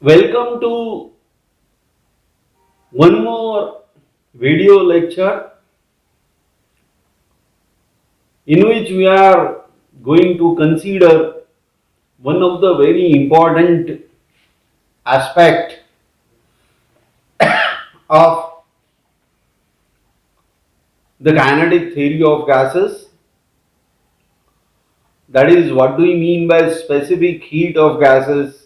Welcome to one more video lecture in which we are going to consider one of the very important aspect of the kinetic theory of gases. That is, what do we mean by specific heat of gases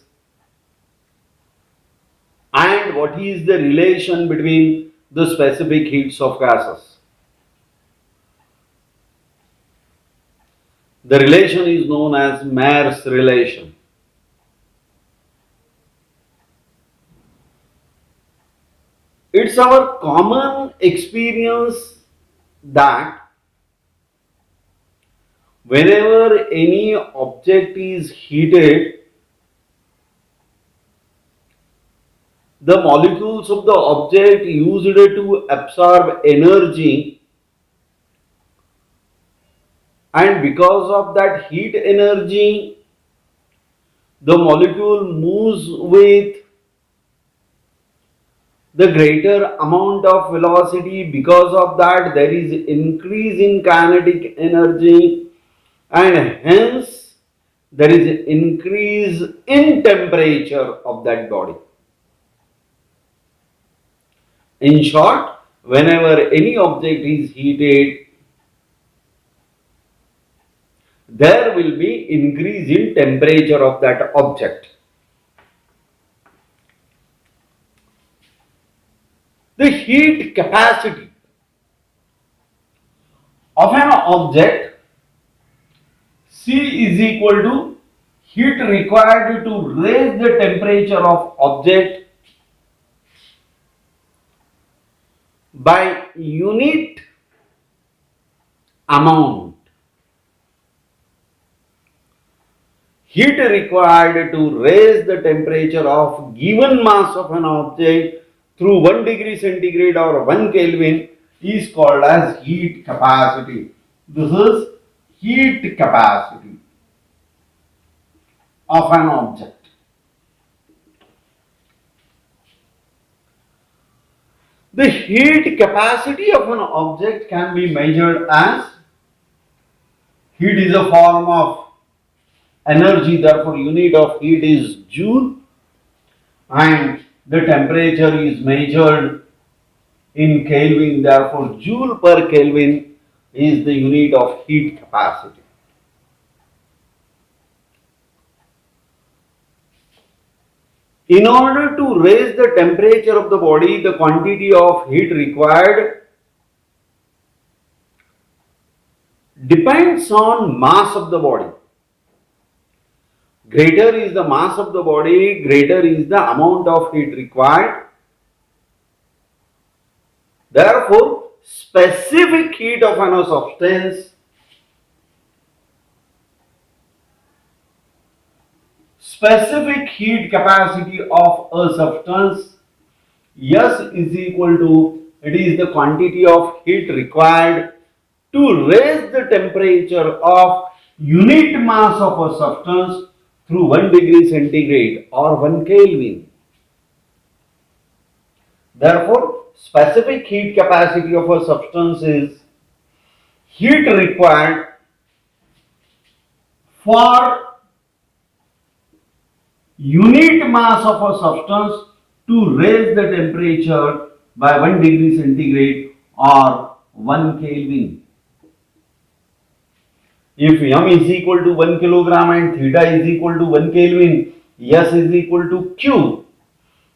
and what is the relation between the specific heats of gases. The relation is known as Mayer's relation. It's our common experience that whenever any object is heated, the molecules of the object used to absorb energy, and because of that heat energy, the molecule moves with the greater amount of velocity. Because of that, there is increase in kinetic energy, and hence there is increase in temperature of that body. In short, whenever any object is heated, there will be increase in temperature of that object. The heat capacity of an object C is equal to heat required to raise the temperature of object by unit amount. Heat required to raise the temperature of given mass of an object through 1 degree centigrade or 1 Kelvin is called as heat capacity. This is heat capacity of an object. The heat capacity of an object can be measured as heat is a form of energy, therefore unit of heat is joule, and the temperature is measured in Kelvin, therefore joule per Kelvin is the unit of heat capacity. In order to raise the temperature of the body, the quantity of heat required depends on mass of the body. Greater is the mass of the body, greater is the amount of heat required. Therefore, specific heat of a substance, specific heat capacity of a substance, S is equal to, it is the quantity of heat required to raise the temperature of unit mass of a substance through 1 degree centigrade or 1 Kelvin. Therefore, specific heat capacity of a substance is heat required for unit mass of a substance to raise the temperature by 1 degree centigrade or 1 Kelvin. If m is equal to 1 kilogram and theta is equal to 1 Kelvin, S is equal to Q.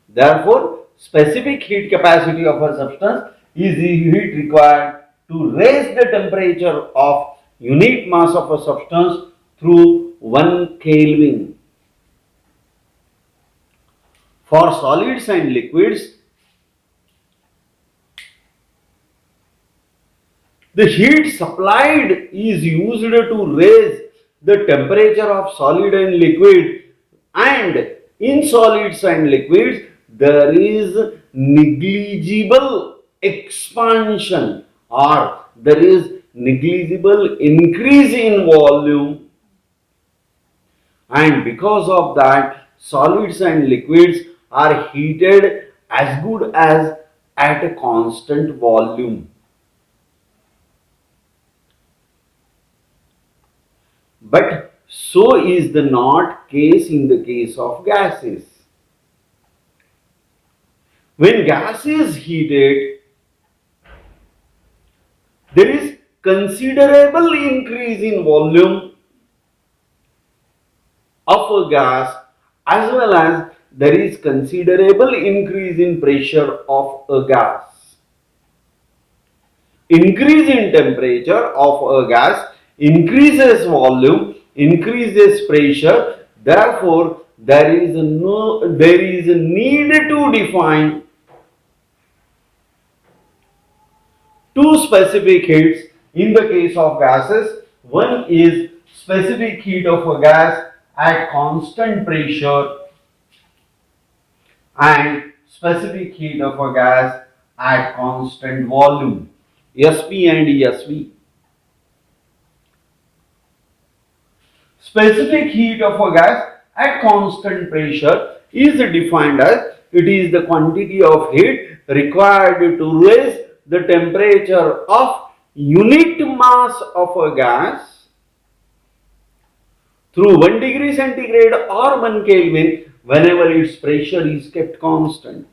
Therefore, specific heat capacity of a substance is the heat required to raise the temperature of unit mass of a substance through 1 Kelvin. For solids and liquids, the heat supplied is used to raise the temperature of solid and liquid, and in solids and liquids there is negligible expansion or there is negligible increase in volume, and because of that solids and liquids are heated as good as at a constant volume. But so is the not case in the case of gases. When gas is heated, there is considerable increase in volume of a gas, as well as there is considerable increase in pressure of a gas. Increase in temperature of a gas increases volume, increases pressure. Therefore, there is a need to define two specific heats in the case of gases. One is specific heat of a gas at constant pressure and specific heat of a gas at constant volume, SP and ESV. Specific heat of a gas at constant pressure is defined as it is the quantity of heat required to raise the temperature of unit mass of a gas through 1 degree centigrade or 1 Kelvin whenever its pressure is kept constant.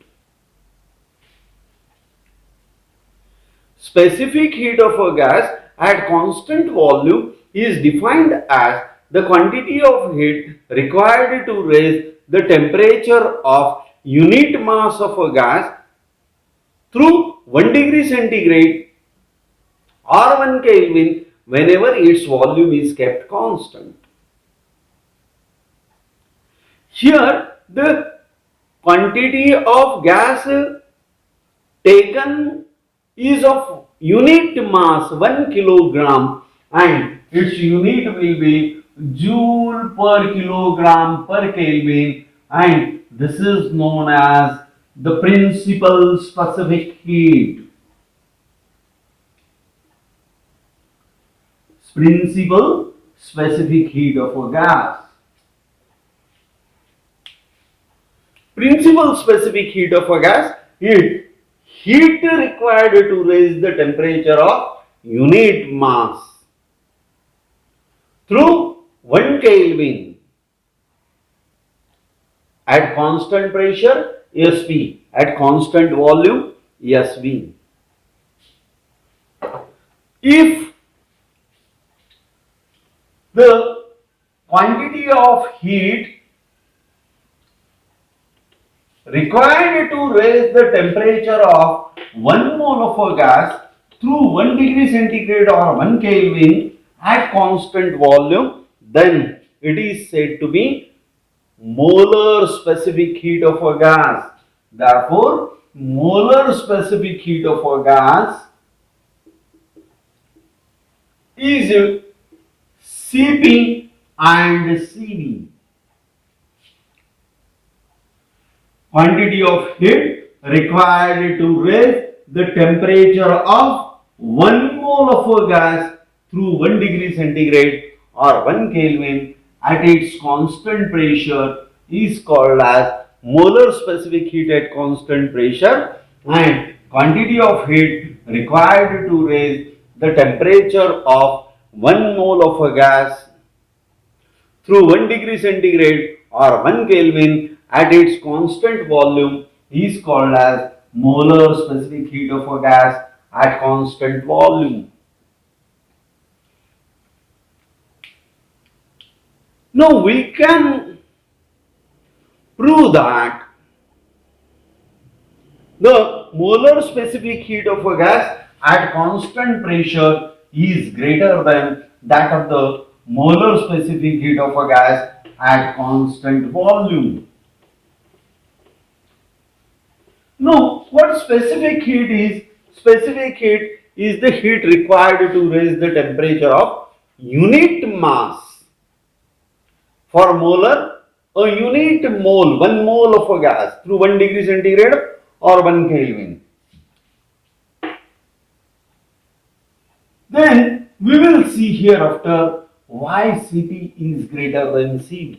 Specific heat of a gas at constant volume is defined as the quantity of heat required to raise the temperature of unit mass of a gas through 1 degree centigrade or 1 Kelvin whenever its volume is kept constant. Here, the quantity of gas taken is of unit mass 1 kilogram and its unit will be joule per kilogram per Kelvin, and this is known as the principal specific heat. Principal specific heat of a gas. Principal specific heat of a gas is heat required to raise the temperature of unit mass through 1 Kelvin at constant pressure SP, at constant volume SV. If the quantity of heat required to raise the temperature of 1 mole of a gas through 1 degree centigrade or 1 Kelvin at constant volume, then it is said to be molar specific heat of a gas. Therefore, molar specific heat of a gas is Cp and Cv. Quantity of heat required to raise the temperature of 1 mole of a gas through 1 degree centigrade or 1 Kelvin at its constant pressure is called as molar specific heat at constant pressure, and quantity of heat required to raise the temperature of 1 mole of a gas through 1 degree centigrade or 1 Kelvin at its constant volume is called as molar specific heat of a gas at constant volume. Now we can prove that the molar specific heat of a gas at constant pressure is greater than that of the molar specific heat of a gas at constant volume. Now, what specific heat is? Specific heat is the heat required to raise the temperature of unit mass. For molar, a unit mole, 1 mole of a gas through 1 degree centigrade or 1 Kelvin. Then we will see hereafter why Cp is greater than Cv.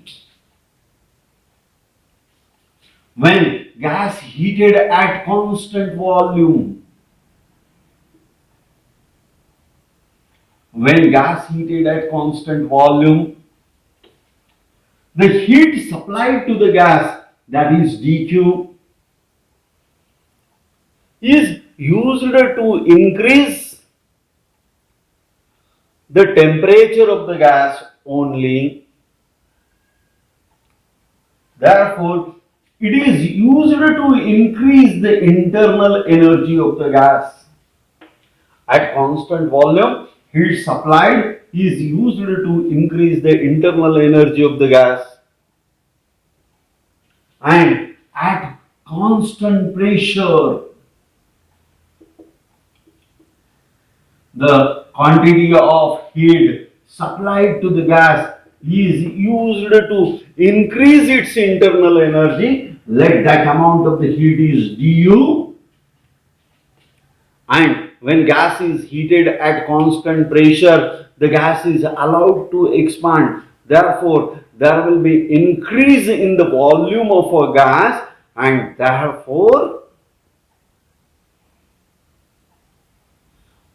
When gas heated at constant volume, when gas heated at constant volume, the heat supplied to the gas, that is dQ, is used to increase the temperature of the gas only. Therefore, it is used to increase the internal energy of the gas. At constant volume, heat supplied is used to increase the internal energy of the gas. And at constant pressure, the quantity of heat supplied to the gas is used to increase its internal energy. Let that amount of the heat is du, and when gas is heated at constant pressure, the gas is allowed to expand. Therefore, there will be increase in the volume of a gas, and therefore,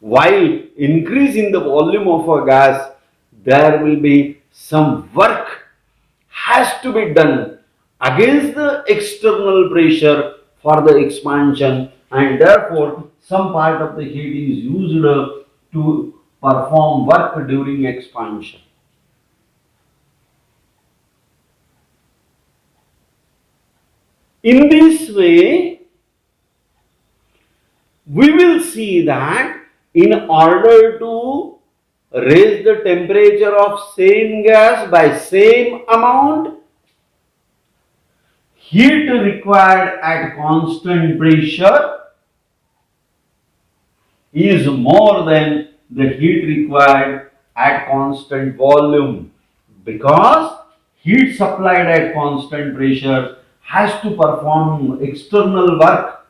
while increasing the volume of a gas, there will be some work has to be done against the external pressure for the expansion, and therefore some part of the heat is used to perform work during expansion. In this way, we will see that in order to raise the temperature of same gas by same amount, heat required at constant pressure is more than the heat required at constant volume, because heat supplied at constant pressure has to perform external work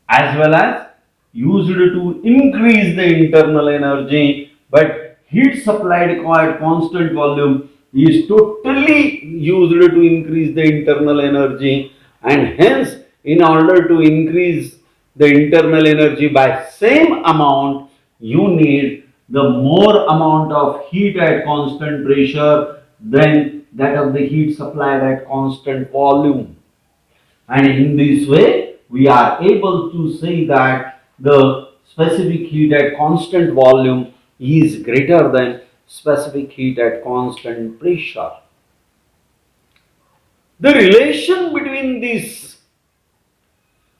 as well as used to increase the internal energy, but heat supplied at constant volume is totally used to increase the internal energy, and hence in order to increase the internal energy by same amount, you need the more amount of heat at constant pressure than that of the heat supplied at constant volume. And in this way, we are able to say that the specific heat at constant volume is greater than specific heat at constant pressure. The relation between this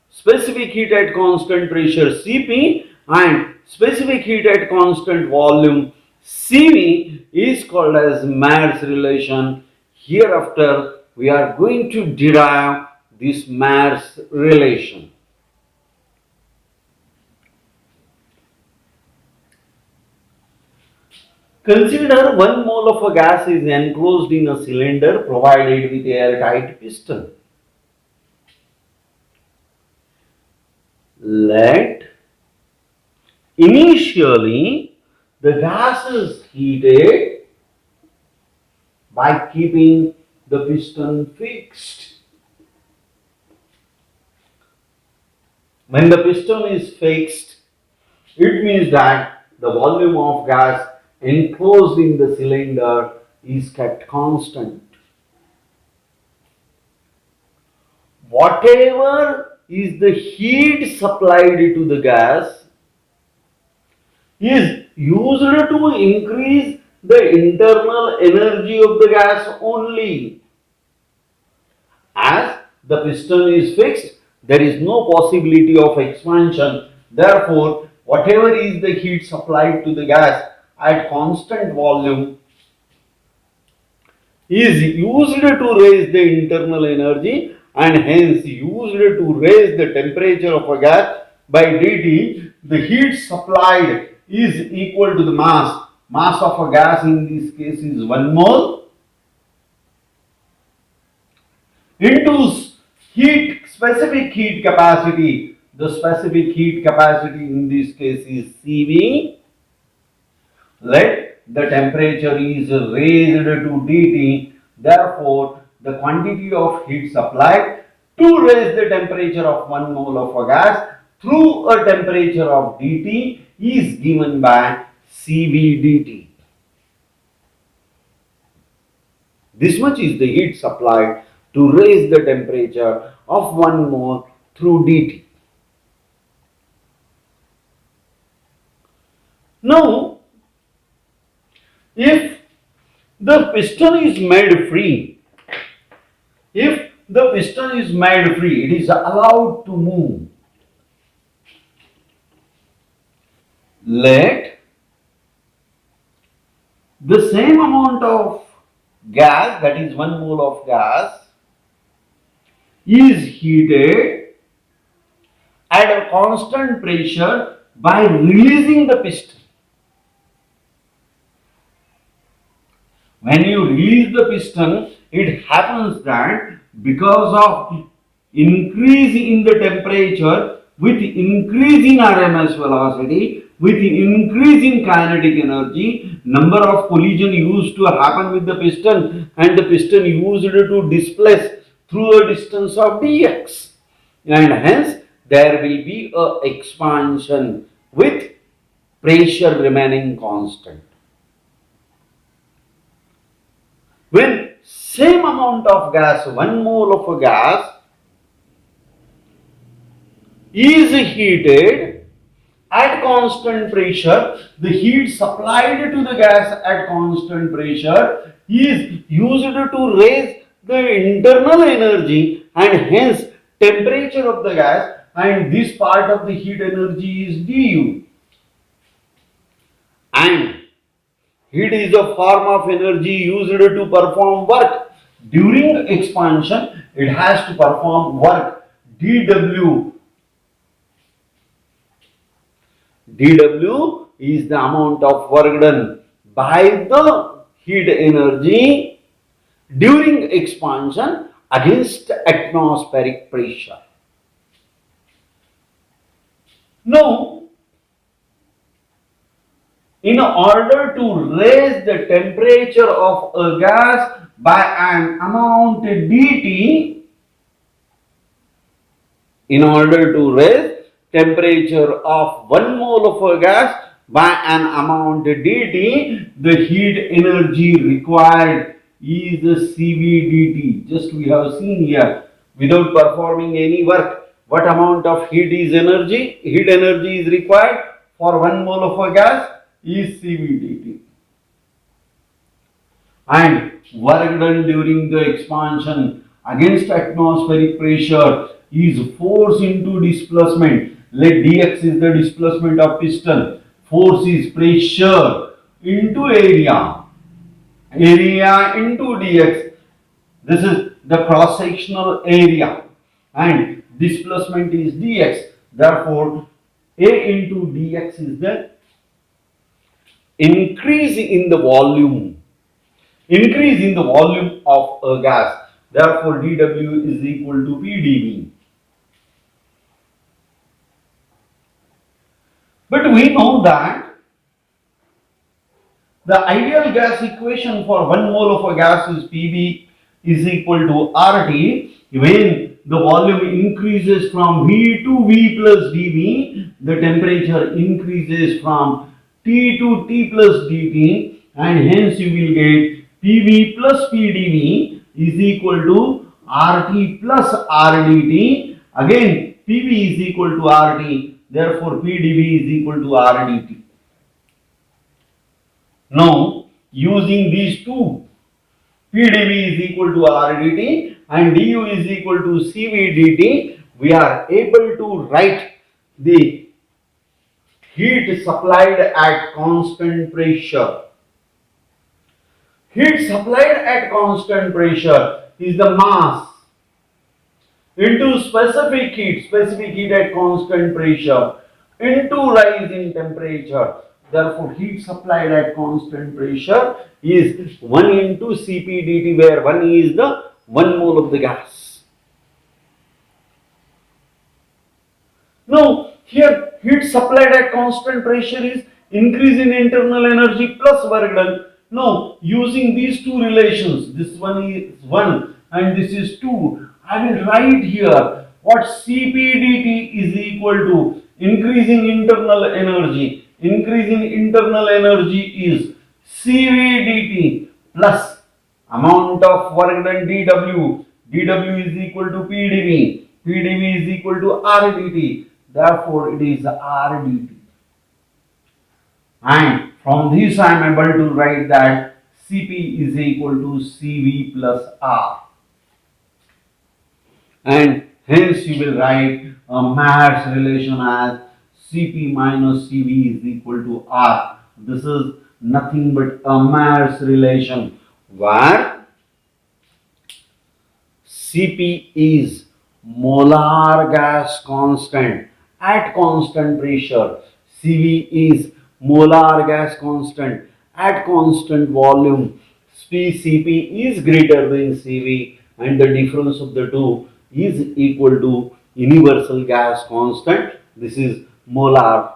specific heat at constant pressure Cp and specific heat at constant volume Cv is called as Maer's relation. Hereafter, we are going to derive this Maer's relation. Consider 1 mole of a gas is enclosed in a cylinder provided with airtight piston. Let initially the gas is heated by keeping the piston fixed. When the piston is fixed, it means that the volume of gas enclosed in the cylinder is kept constant. Whatever is the heat supplied to the gas is used to increase the internal energy of the gas only. As the piston is fixed, there is no possibility of expansion. Therefore, whatever is the heat supplied to the gas at constant volume is used to raise the internal energy, and hence used to raise the temperature of a gas by dt. The heat supplied is equal to the mass. Mass of a gas in this case is 1 mole into specific heat capacity. The specific heat capacity in this case is Cv. Let the temperature is raised to dt. Therefore, the quantity of heat supplied to raise the temperature of 1 mole of a gas through a temperature of dT is given by CV dt. This much is the heat supplied to raise the temperature of 1 mole through dT. Now, if the piston is made free, it is allowed to move. Let the same amount of gas, that is 1 mole of gas, is heated at a constant pressure by releasing the piston. When you release the piston, it happens that because of increase in the temperature with increase in RMS velocity, with increase in kinetic energy, number of collision used to happen with the piston and the piston used to displace through a distance of dx, and hence there will be a expansion with pressure remaining constant. When same amount of gas, 1 mole of a gas, is heated at constant pressure, the heat supplied to the gas at constant pressure is used to raise the internal energy and hence temperature of the gas, and this part of the heat energy is du. And heat is a form of energy used to perform work. During expansion, it has to perform work. dW is the amount of work done by the heat energy during expansion against atmospheric pressure. Now, in order to raise the temperature of a gas by an amount dt, in order to raise temperature of 1 mole of a gas by an amount dt, the heat energy required is CV dt. Just we have seen here, without performing any work, what amount of heat energy is required for 1 mole of a gas is CV dt. And work done during the expansion against atmospheric pressure is force into displacement. Let dx is the displacement of piston. Force is pressure into area into dx. This is the cross-sectional area and displacement is dx. Therefore, A into dx is the increase in the volume of a gas. Therefore, dW is equal to PdV. But we know that the ideal gas equation for 1 mole of a gas is Pv is equal to RT. When the volume increases from V to V plus dV, the temperature increases from T to T plus dt, and hence you will get Pv plus Pdv is equal to RT plus RdT. Again, Pv is equal to RT. Therefore, PdV is equal to RdT. Now, using these two, PdV is equal to RdT and du is equal to CV dt, we are able to write the heat supplied at constant pressure. Heat supplied at constant pressure is the mass into specific heat at constant pressure into rise in temperature. Therefore, heat supplied at constant pressure is 1 into Cp dt, where 1 is the 1 mole of the gas. Now, here heat supplied at constant pressure is increase in internal energy plus work done. Now, using these two relations, this one is 1 and this is 2. I will write here what CPdt is equal to increasing internal energy. Increasing internal energy is CVdt plus amount of work done dW. dW is equal to PdV. PdV is equal to RdT. Therefore, it is RdT. And from this I am able to write that Cp is equal to Cv plus R. And hence you will write a mass relation as Cp minus Cv is equal to R. This is nothing but a mass relation where Cp is molar gas constant at constant pressure. Cv is molar gas constant at constant volume. Cp is greater than Cv and the difference of the two is equal to universal gas constant. This is molar.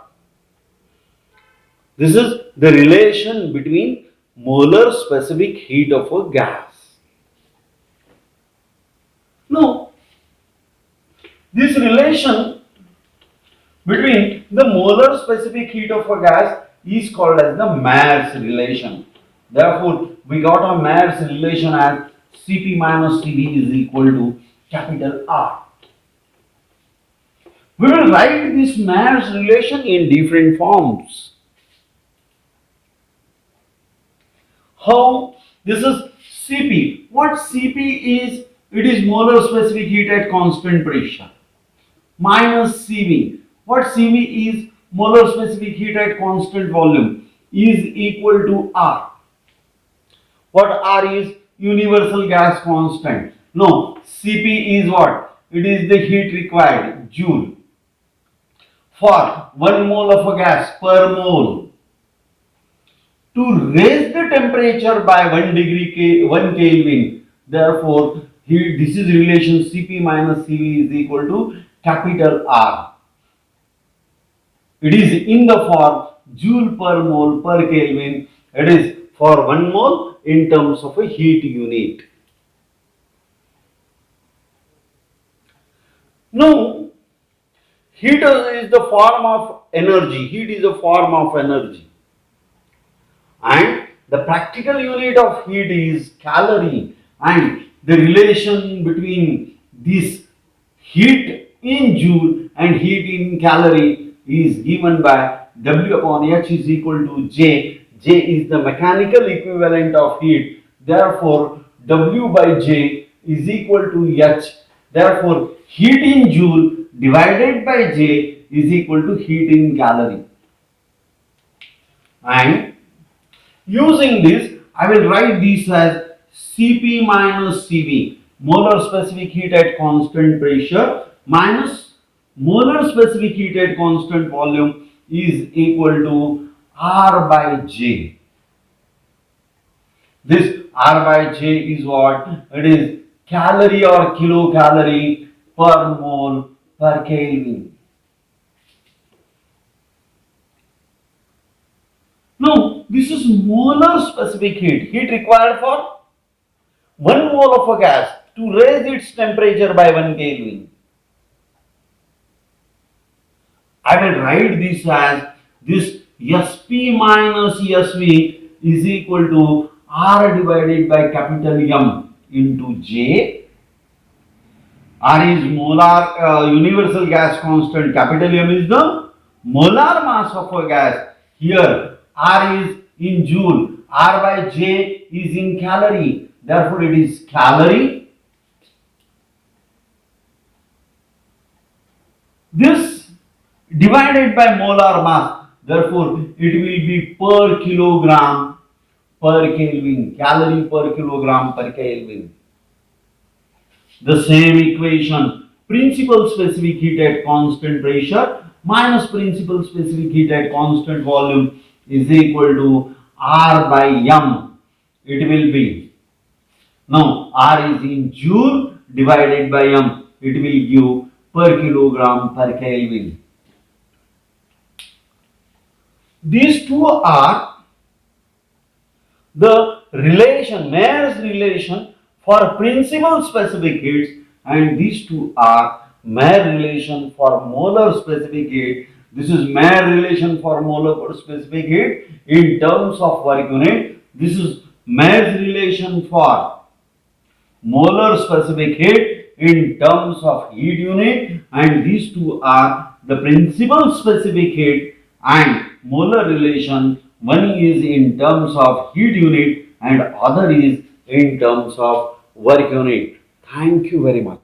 This is the relation between molar specific heat of a gas. Now, this relation between the molar specific heat of a gas is called as the Maer's relation. Therefore, we got a Maer's relation as Cp minus Cv is equal to capital R. We will write this Maer's relation in different forms. How? This is Cp. What Cp is? It is molar specific heat at constant pressure. Minus Cv. What Cv is? Molar specific heat at constant volume is equal to R. What R is? Universal gas constant. No, Cp is what? It is the heat required, joule. For 1 mole of a gas per mole. To raise the temperature by 1 Kelvin, therefore, this is relation Cp minus Cv is equal to capital R. It is in the form joule per mole per Kelvin. It is for 1 mole in terms of a heat unit. Now, heat is the form of energy. Heat is a form of energy. And the practical unit of heat is calorie. And the relation between this heat in joule and heat in calorie is given by W upon H is equal to J. J is the mechanical equivalent of heat. Therefore, W by J is equal to H. Therefore, heat in joule divided by J is equal to heat in calorie. And using this, I will write this as Cp minus Cv, molar specific heat at constant pressure minus molar specific heat at constant volume is equal to R by J. This R by J is what? It is calorie or kilocalorie per mole per Kelvin. Now, this is molar specific heat. Heat required for 1 mole of a gas to raise its temperature by 1 Kelvin. I will write this as this Sp minus Sv is equal to R divided by capital M into J. R is molar universal gas constant. Capital M is the molar mass of a gas. Here R is in joule. R by J is in calorie. Therefore, it is calorie. This divided by molar mass. Therefore, it will be per kilogram per Kelvin. Calorie per kilogram per Kelvin. The same equation, principal specific heat at constant pressure minus principal specific heat at constant volume is equal to R by M. It will be, now R is in joule divided by M. It will give per kilogram per Kelvin. These two are the relation, Maer's relation for principal specific heats, and these two are Mayer relation for molar specific heat. This is Mayer relation for molar specific heat in terms of work unit. This is Mayer's relation for molar specific heat in terms of heat unit, and these two are the principal specific heat and molar relation. One is in terms of heat unit and other is in terms of work unit. Thank you very much.